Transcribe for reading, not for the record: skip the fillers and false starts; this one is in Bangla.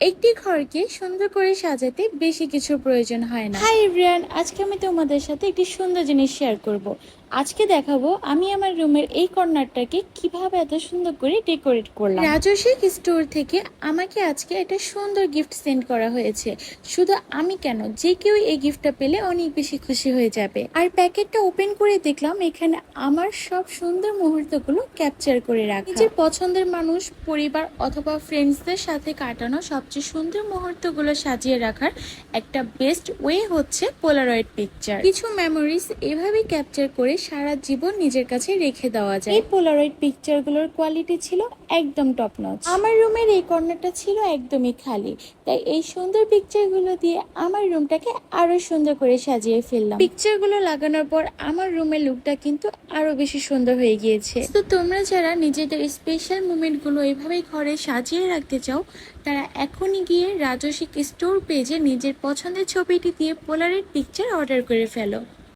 একটি ঘরকে সুন্দর করে সাজাতে বেশি কিছুর প্রয়োজন হয় না। হাই এভরিওয়ান, আজকে আমি তোমাদের সাথে একটি সুন্দর জিনিস শেয়ার করব। আজকে দেখাবো আমি আমার রুমের এই কর্নারটাকে কিভাবে এত সুন্দর করে ডেকোরেট করলাম। রাজস্বিক স্টোর থেকে আমাকে আজকে একটা সুন্দর গিফট সেন্ড করা হয়েছে। শুধু আমি কেন, যে কেউ এই গিফটটা পেলে অনেক বেশি খুশি হয়ে যাবে। আর প্যাকেটটা ওপেন করে দেখলাম এখানে আমার সব সুন্দর মুহূর্তগুলো ক্যাপচার করে রাখা। নিজের পছন্দের মানুষ, পরিবার অথবা ফ্রেন্ডসদের সাথে কাটানো সবচেয়ে সুন্দর মুহূর্তগুলো সাজিয়ে রাখার একটা বেস্ট ওয়ে হচ্ছে পোলারয়েড পিকচার। কিছু মেমোরিজ এভাবে ক্যাপচার করে সারা জীবন নিজের কাছে রেখে দেওয়া যায়। এই পোলারয়েড পিকচারগুলোর কোয়ালিটি ছিল একদম টপ নচ। আমার রুমের এই কর্নারটা ছিল একদমই খালি, তাই এই সুন্দর পিকচারগুলো দিয়ে আমার রুমটাকে আরো সুন্দর করে সাজিয়ে ফেললাম। পিকচারগুলো লাগানোর পর আমার রুমের লুকটা কিন্তু আরো বেশি সুন্দর হয়ে গিয়েছে। তো তোমরা যারা নিজেদের স্পেশাল মোমেন্টগুলো এভাবেই ঘরে সাজিয়ে রাখতে চাও, তারা এখনই গিয়ে রাজস্বিক স্টোর পেজে নিজের পছন্দের ছবিটি দিয়ে পোলারয়েড পিকচার অর্ডার করে ফেলো।